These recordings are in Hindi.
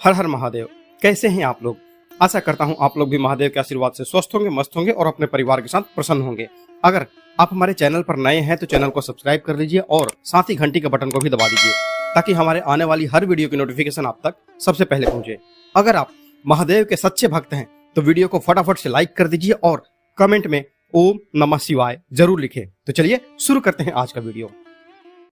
हर हर महादेव। कैसे हैं आप लोग? आशा करता हूं आप लोग भी महादेव के आशीर्वाद से स्वस्थ होंगे, मस्त होंगे और अपने परिवार के साथ प्रसन्न होंगे। अगर आप हमारे चैनल पर नए हैं तो चैनल को सब्सक्राइब कर लीजिए और साथ ही घंटी के बटन को भी दबा दीजिए ताकि हमारे आने वाली हर वीडियो की नोटिफिकेशन आप तक सबसे पहले पहुंचे। अगर आप महादेव के सच्चे भक्त हैं तो वीडियो को फटाफट से लाइक कर दीजिए और कमेंट में ओम नमः शिवाय जरूर लिखें। तो चलिए शुरू करते हैं आज का वीडियो।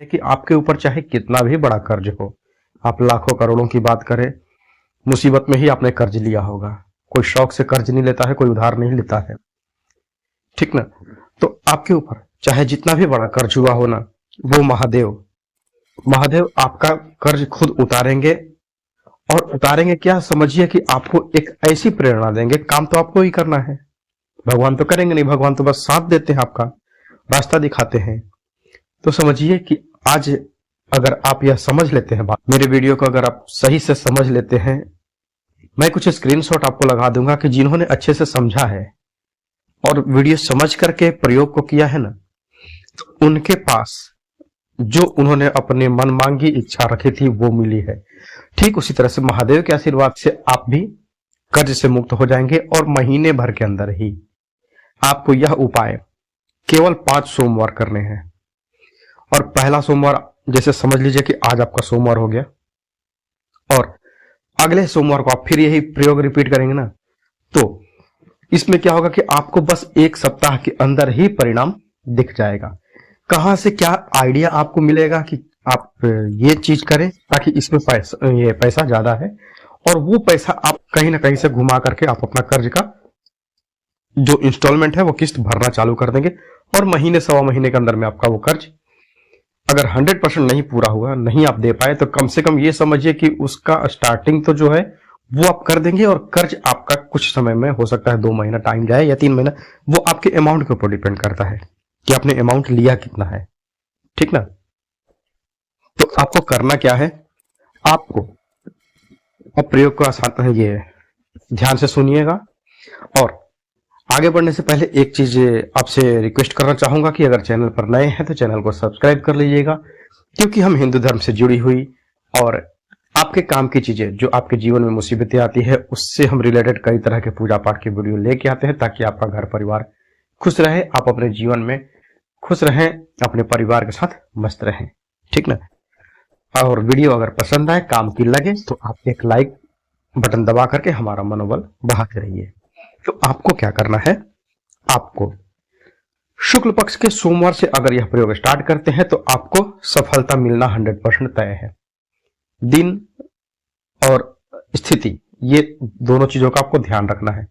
कि आपके ऊपर चाहे कितना भी बड़ा कर्ज हो, आप लाखों करोड़ों की बात करें, मुसीबत में ही आपने कर्ज लिया होगा। कोई शौक से कर्ज नहीं लेता है, कोई उधार नहीं लेता है, ठीक ना। तो आपके ऊपर चाहे जितना भी बड़ा कर्ज हुआ हो ना, वो महादेव आपका कर्ज खुद उतारेंगे। और उतारेंगे क्या, समझिए कि आपको एक ऐसी प्रेरणा देंगे, काम तो आपको ही करना है, भगवान तो करेंगे नहीं, भगवान तो बस साथ देते हैं, आपका रास्ता दिखाते हैं। तो समझिए कि आज अगर आप यह समझ लेते हैं बात, मेरे वीडियो को अगर आप सही से समझ लेते हैं, मैं कुछ स्क्रीनशॉट आपको लगा दूंगा कि जिन्होंने अच्छे से समझा है और वीडियो समझ करके प्रयोग को किया है ना, तो उनके पास जो उन्होंने अपने मन मांगी इच्छा रखी थी वो मिली है। ठीक उसी तरह से महादेव के आशीर्वाद से आप भी कर्ज से मुक्त हो जाएंगे और महीने भर के अंदर ही आपको यह उपाय केवल 5 सोमवार करने हैं। और पहला सोमवार जैसे समझ लीजिए कि आज आपका सोमवार हो गया और अगले सोमवार को आप फिर यही प्रयोग रिपीट करेंगे ना, तो इसमें क्या होगा कि आपको बस 1 सप्ताह के अंदर ही परिणाम दिख जाएगा। कहां से क्या आइडिया आपको मिलेगा कि आप ये चीज करें ताकि इसमें पैसा ज्यादा है, और वो पैसा आप कहीं ना कहीं से घुमा करके आप अपना कर्ज का जो इंस्टॉलमेंट है वो किस्त भरना चालू कर देंगे और महीने सवा महीने के अंदर में आपका वो कर्ज अगर 100% नहीं पूरा हुआ, नहीं आप दे पाए, तो कम से कम ये समझिए कि उसका स्टार्टिंग तो जो है वो आप कर देंगे। और कर्ज आपका कुछ समय में, हो सकता है 2 महीना टाइम जाए या 3 महीना, वो आपके अमाउंट के ऊपर डिपेंड करता है कि आपने अमाउंट लिया कितना है, ठीक ना। तो आपको करना क्या है, आपको अब प्रयोग को आसान ये ध्यान से सुनिएगा। और आगे बढ़ने से पहले एक चीज आपसे रिक्वेस्ट करना चाहूंगा कि अगर चैनल पर नए हैं तो चैनल को सब्सक्राइब कर लीजिएगा, क्योंकि हम हिंदू धर्म से जुड़ी हुई और आपके काम की चीजें, जो आपके जीवन में मुसीबतें आती है, उससे हम रिलेटेड कई तरह के पूजा पाठ की वीडियो लेके आते हैं ताकि आपका घर परिवार खुश रहे, आप अपने जीवन में खुश रहें, अपने परिवार के साथ मस्त रहें, ठीक ना। और वीडियो अगर पसंद आए, काम की लगे, तो आप एक लाइक बटन दबा करके हमारा मनोबल बढ़ाते रहिए। तो आपको क्या करना है, आपको शुक्ल पक्ष के सोमवार से अगर यह प्रयोग स्टार्ट करते हैं तो आपको सफलता मिलना 100% तय है। दिन और स्थिति, ये दोनों चीजों का आपको ध्यान रखना है।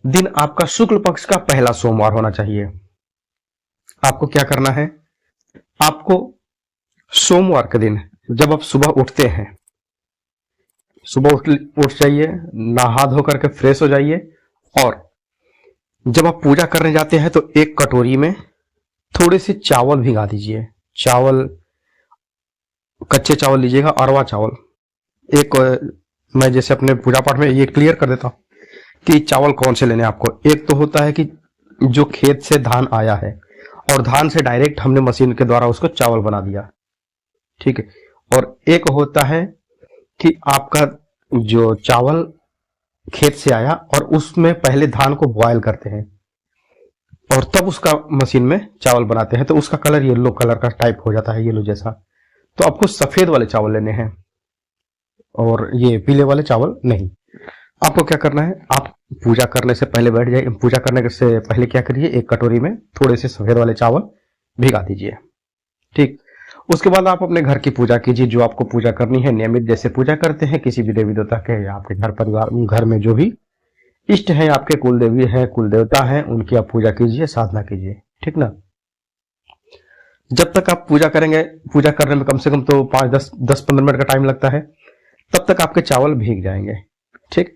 दिन आपका शुक्ल पक्ष का पहला सोमवार होना चाहिए। आपको क्या करना है, आपको सोमवार के दिन जब आप सुबह उठते हैं, सुबह उठ जाइए, नहा धो करके फ्रेश हो जाइए, और जब आप पूजा करने जाते हैं तो एक कटोरी में थोड़े से चावल भिगा दीजिए। चावल, कच्चे चावल लीजिएगा, अरवा चावल। मैं जैसे अपने पूजा पाठ में ये क्लियर कर देता हूं कि चावल कौन से लेने आपको। एक तो होता है कि जो खेत से धान आया है और धान से डायरेक्ट हमने मशीन के द्वारा उसको चावल बना दिया, ठीक है। और एक होता है कि आपका जो चावल खेत से आया और उसमें पहले धान को बॉयल करते हैं और तब उसका मशीन में चावल बनाते हैं, तो उसका कलर येलो कलर का टाइप हो जाता है, येलो जैसा। तो आपको सफेद वाले चावल लेने हैं और ये पीले वाले चावल नहीं। आपको क्या करना है, आप पूजा करने से पहले बैठ जाइए। पूजा करने से पहले क्या करिए, एक कटोरी में थोड़े से सफेद वाले चावल भिगा दीजिए, ठीक। उसके बाद आप अपने घर की पूजा कीजिए, जो आपको पूजा करनी है नियमित, जैसे पूजा करते हैं किसी भी देवी देवता के, या आपके घर परिवार, घर में जो भी इष्ट हैं, आपके कुल देवी हैं, कुल देवता हैं, उनकी आप पूजा कीजिए, साधना कीजिए, ठीक ना। जब तक आप पूजा करेंगे, पूजा करने में कम से कम तो 5-10-15 मिनट का टाइम लगता है, तब तक आपके चावल भीग जाएंगे, ठीक।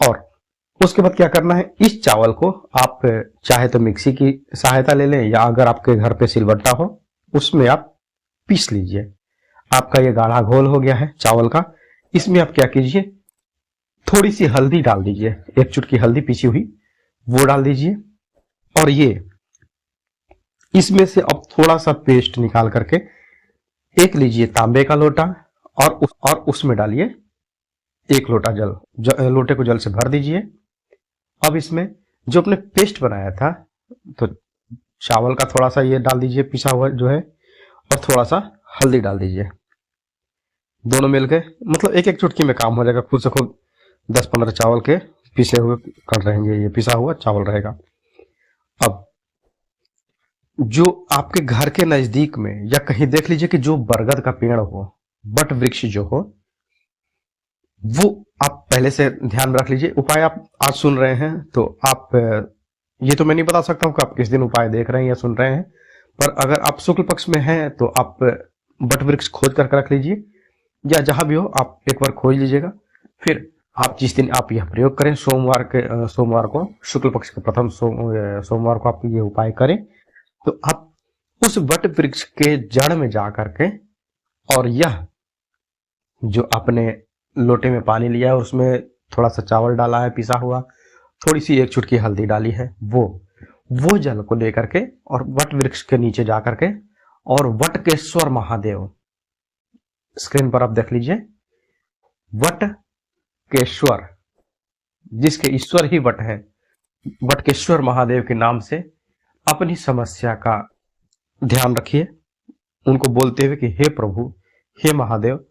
और उसके बाद क्या करना है, इस चावल को आप चाहे तो मिक्सी की सहायता ले लें, या अगर आपके घर पे सिलबट्टा हो उसमें आप पीस लीजिए। आपका ये गाढ़ा घोल हो गया है चावल का। इसमें आप क्या कीजिए, थोड़ी सी हल्दी डाल दीजिए, 1 चुटकी हल्दी पीसी हुई वो डाल दीजिए। और ये इसमें से अब थोड़ा सा पेस्ट निकाल करके एक लीजिए तांबे का लोटा और उसमें डालिए 1 लोटा लोटे को जल से भर दीजिए। अब इसमें जो अपने पेस्ट बनाया था, तो चावल का थोड़ा सा ये डाल दीजिए पिसा हुआ जो है, और थोड़ा सा हल्दी डाल दीजिए। दोनों मिलके मतलब एक एक चुटकी में काम हो जाएगा। खुद से खुद 10-15 चावल के पिसे हुए कर रहेंगे, ये पिसा हुआ चावल रहेगा। अब जो आपके घर के नजदीक में या कहीं देख लीजिए कि जो बरगद का पेड़ हो, बट वृक्ष जो हो, वो आप पहले से ध्यान में रख लीजिए। उपाय आप आज सुन रहे हैं तो आप, ये तो मैं नहीं बता सकता हूँ कि आप किस दिन उपाय देख रहे हैं या सुन रहे हैं, पर अगर आप शुक्ल पक्ष में हैं तो आप बट वृक्ष खोज करके रख लीजिए, या जहां भी हो आप एक बार खोज लीजिएगा। फिर आप जिस दिन आप यह प्रयोग करें, सोमवार को शुक्ल पक्ष के प्रथम सोमवार को आप ये उपाय करें, तो आप उस वट वृक्ष के जड़ में जा करके, और यह जो आपने लोटे में पानी लिया है उसमें थोड़ा सा चावल डाला है पिसा हुआ, थोड़ी सी 1 चुटकी हल्दी डाली है, वो जल को लेकर के और वट वृक्ष के नीचे जा करके, और वटकेश्वर महादेव, स्क्रीन पर आप देख लीजिए, वटकेश्वर जिसके ईश्वर ही वट है, वटकेश्वर महादेव के नाम से अपनी समस्या का ध्यान रखिए, उनको बोलते हुए कि हे प्रभु, हे महादेव,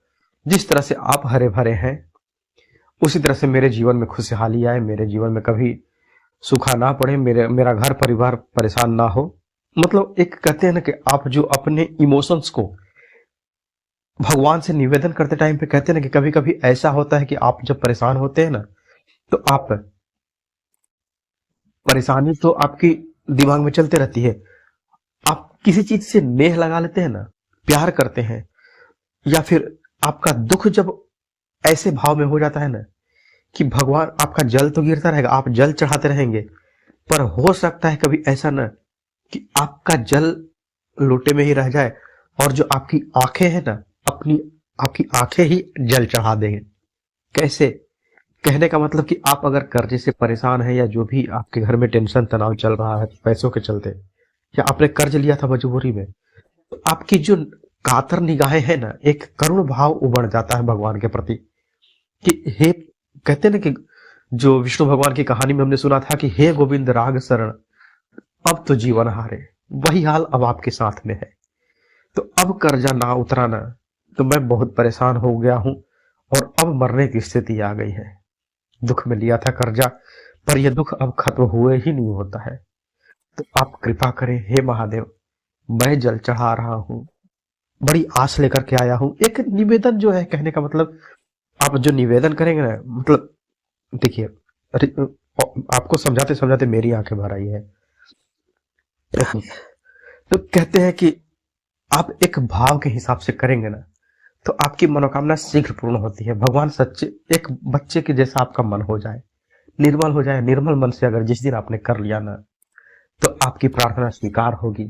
जिस तरह से आप हरे भरे हैं उसी तरह से मेरे जीवन में खुशहाली आए, मेरे जीवन में कभी सूखा ना पड़े, मेरा घर परिवार परेशान ना हो। मतलब एक कहते हैं ना कि आप जो अपने इमोशंस को भगवान से निवेदन करते टाइम पे, कहते हैं ना कि कभी कभी ऐसा होता है कि आप जब परेशान होते हैं ना, तो आप, परेशानी तो आपकी दिमाग में चलते रहती है, आप किसी चीज से नेह लगा लेते हैं ना, प्यार करते हैं, या फिर आपका दुख जब ऐसे भाव में हो जाता है ना कि भगवान, आपका जल तो गिरता रहेगा, आप जल चढ़ाते रहेंगे, पर हो सकता है कभी ऐसा ना कि आपका जल लोटे में ही रह जाए, और जो आपकी आंखें हैं ना, आपकी आंखें ही जल चढ़ा देंगे। कैसे? कहने का मतलब कि आप अगर कर्जे से परेशान हैं, या जो भी आपके घर में टेंशन तनाव चल रहा है पैसों के चलते, या आपने कर्ज लिया था मजबूरी में, तो आपकी जो कातर निगाहें हैं ना, एक करुण भाव उमड़ जाता है भगवान के प्रति कि हे, कहते हैं ना कि जो विष्णु भगवान की कहानी में हमने सुना था कि हे गोविंद राग शरण, अब तो जीवन हारे, वही हाल अब आपके साथ में है। तो अब कर्जा ना उतराना, तो मैं बहुत परेशान हो गया हूं और अब मरने की स्थिति आ गई है। दुख में लिया था कर्जा, पर यह दुख अब खत्म हुए ही नहीं होता है। तो आप कृपा करें हे महादेव, मैं जल चढ़ा रहा हूं, बड़ी आस लेकर के आया हूं। एक निवेदन जो है, कहने का मतलब आप जो निवेदन करेंगे ना, मतलब देखिए, आपको समझाते समझाते मेरी आंखें भर आई है। तो कहते हैं कि आप एक भाव के हिसाब से करेंगे ना, तो आपकी मनोकामना शीघ्र पूर्ण होती है। भगवान सच्चे, एक बच्चे के जैसा आपका मन हो जाए, निर्मल हो जाए। निर्मल मन से अगर जिस दिन आपने कर लिया ना, तो आपकी प्रार्थना स्वीकार होगी।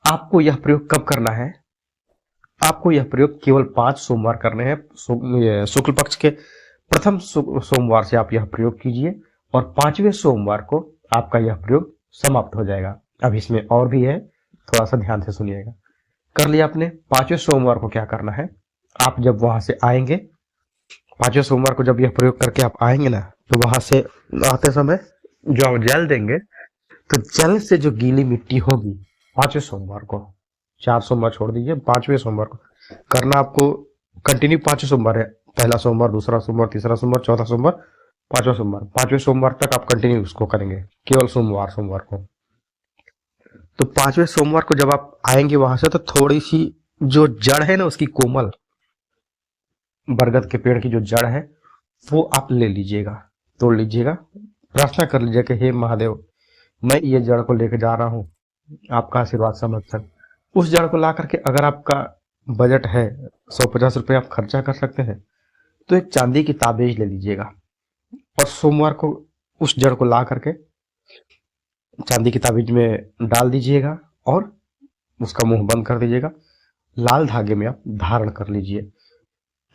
आपको यह प्रयोग कब करना है? आपको यह प्रयोग केवल 5 सोमवार करने हैं। शुक्ल पक्ष के प्रथम सोमवार से आप यह प्रयोग कीजिए, और 5वें सोमवार को आपका यह प्रयोग समाप्त हो जाएगा। अब इसमें और भी है, थोड़ा सा ध्यान से सुनिएगा। कर लिया आपने। 5वें सोमवार को क्या करना है, आप जब वहां से आएंगे, 5वें सोमवार को जब यह प्रयोग करके आप आएंगे ना, तो वहां से आते समय जो आप जल देंगे, तो जल से जो गीली मिट्टी होगी 5वें सोमवार को, 4 सोमवार छोड़ दीजिए, 5वें सोमवार को करना आपको कंटिन्यू। 5 सोमवार है, पहला सोमवार, दूसरा सोमवार, तीसरा सोमवार, चौथा सोमवार, 5वां सोमवार, 5वें सोमवार तक आप कंटिन्यू उसको करेंगे, केवल सोमवार को। तो 5वें सोमवार को जब आप आएंगे वहां से, तो थोड़ी सी जो जड़ है ना उसकी, कोमल बरगद के पेड़ की जो जड़ है, वो आप ले लीजिएगा, तोड़ लीजिएगा, प्रार्थना कर लीजिएगा कि हे महादेव, मैं ये जड़ को लेकर जा रहा हूं, आपका आशीर्वाद समझकर। उस जड़ को ला करके, अगर आपका बजट है 150 रुपये आप खर्चा कर सकते हैं, तो एक चांदी की ताबीज ले लीजिएगा, और सोमवार को उस जड़ को ला करके चांदी की ताबीज में डाल दीजिएगा, और उसका मुंह बंद कर दीजिएगा। लाल धागे में आप धारण कर लीजिए।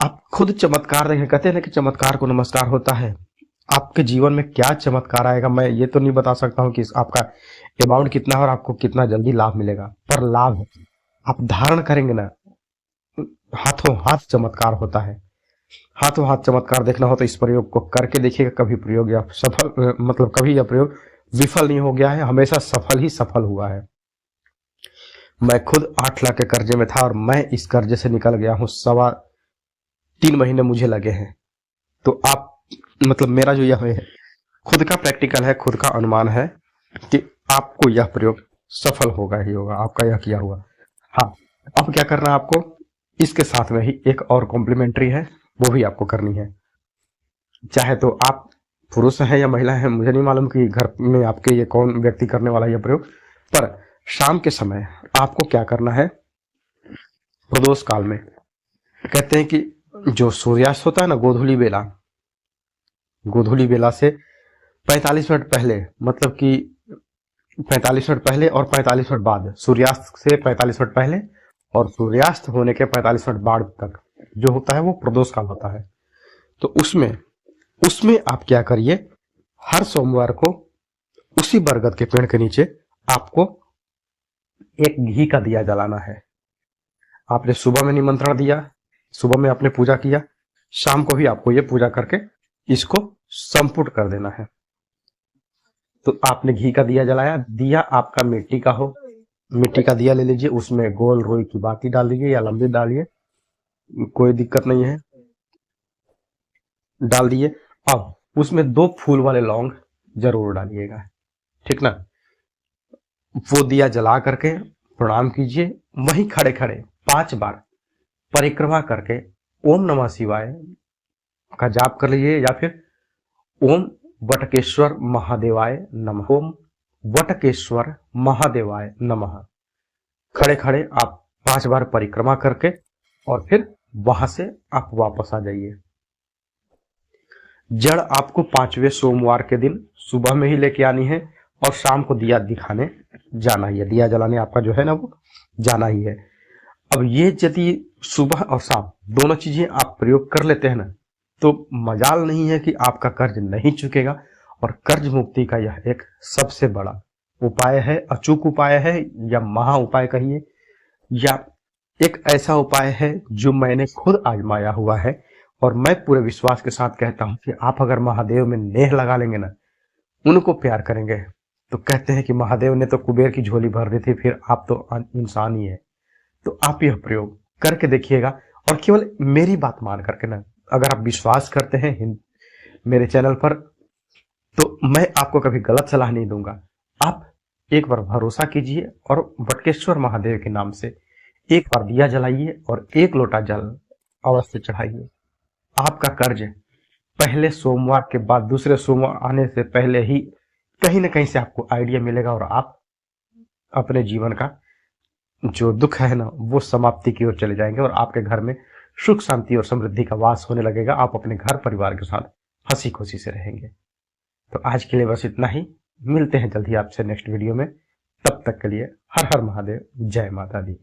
आप खुद चमत्कार देखें। कहते हैं ना कि चमत्कार को नमस्कार होता है। आपके जीवन में क्या चमत्कार आएगा, मैं ये तो नहीं बता सकता हूं कि आपका अमाउंट कितना है और आपको कितना जल्दी लाभ मिलेगा, पर लाभ आप धारण करेंगे ना, हाथों हाथ चमत्कार होता है। हाथों हाथ चमत्कार देखना हो तो इस प्रयोग को करके देखिएगा। कभी प्रयोग या सफल मतलब कभी यह प्रयोग विफल नहीं हो गया है, हमेशा सफल ही सफल हुआ है। मैं खुद 8 लाख के कर्जे में था और मैं इस कर्जे से निकल गया हूं, 3.25 महीने मुझे लगे हैं। तो आप मतलब मेरा जो यह है खुद का प्रैक्टिकल है, खुद का अनुमान है कि आपको यह प्रयोग सफल होगा ही होगा, आपका यह किया हुआ। हाँ, अब क्या करना है आपको, इसके साथ में ही एक और कॉम्प्लीमेंट्री है, वो भी आपको करनी है। चाहे तो आप पुरुष हैं या महिला हैं, मुझे नहीं मालूम कि घर में आपके ये कौन व्यक्ति करने वाला यह प्रयोग, पर शाम के समय आपको क्या करना है, प्रदोष काल में कहते हैं कि जो सूर्यास्त होता है ना, गोधूली बेला से 45 मिनट पहले, मतलब कि 45 मिनट पहले और 45 मिनट बाद, सूर्यास्त से 45 मिनट पहले और सूर्यास्त होने के 45 मिनट बाद तक जो होता है वो प्रदोष काल होता है। तो उसमें आप क्या करिए, हर सोमवार को उसी बरगद के पेड़ के नीचे आपको एक घी का दिया जलाना है। आपने सुबह में निमंत्रण दिया, सुबह में आपने पूजा किया, शाम को भी आपको ये पूजा करके इसको संपुट कर देना है। तो आपने घी का दिया जलाया, दिया आपका मिट्टी का हो, मिट्टी का दिया ले लीजिए, उसमें गोल रोई की बाती डाल दीजिए या लंबी डालिए, कोई दिक्कत नहीं है, डाल दिए। अब उसमें 2 फूल वाले लौंग जरूर डालिएगा, ठीक ना। वो दिया जला करके प्रणाम कीजिए, वहीं खड़े खड़े 5 बार परिक्रमा करके ओम नमः शिवाय का जाप कर लीजिए, या फिर ओम वटकेश्वर महादेवाय नमः, ओम वटकेश्वर महादेवाय नमः, खड़े खड़े आप 5 बार परिक्रमा करके और फिर वहां से आप वापस आ जाइए। जड़ आपको 5वें सोमवार के दिन सुबह में ही लेके आनी है और शाम को दिया दिखाने जाना ही है, दिया जलाने आपका जो है ना वो जाना ही है। अब ये यदि सुबह और शाम दोनों चीजें आप प्रयोग कर लेते हैं ना, तो मजाल नहीं है कि आपका कर्ज नहीं चुकेगा, और कर्ज मुक्ति का यह एक सबसे बड़ा उपाय है, अचूक उपाय है, या महा उपाय कहिए, या एक ऐसा उपाय है जो मैंने खुद आजमाया हुआ है। और मैं पूरे विश्वास के साथ कहता हूं कि आप अगर महादेव में नेह लगा लेंगे ना, उनको प्यार करेंगे, तो कहते हैं कि महादेव ने तो कुबेर की झोली भर दी थी, फिर आप तो इंसान ही है। तो आप यह प्रयोग करके देखिएगा, और केवल मेरी बात मान करके ना, अगर आप विश्वास करते हैं मेरे चैनल पर, तो मैं आपको कभी गलत सलाह नहीं दूंगा। आप एक बार भरोसा कीजिए और वटकेश्वर महादेव के नाम से एक बार दिया जलाइए और 1 लोटा जल अवश्य चढ़ाइए। आपका कर्ज पहले सोमवार के बाद दूसरे सोमवार आने से पहले ही कहीं ना कहीं से आपको आइडिया मिलेगा, और आप अपने जीवन का जो दुख है ना वो समाप्ति की ओर चले जाएंगे, और आपके घर में सुख शांति और समृद्धि का वास होने लगेगा। आप अपने घर परिवार के साथ हंसी खुशी से रहेंगे। तो आज के लिए बस इतना ही, मिलते हैं जल्दी आपसे नेक्स्ट वीडियो में। तब तक के लिए हर हर महादेव, जय माता दी।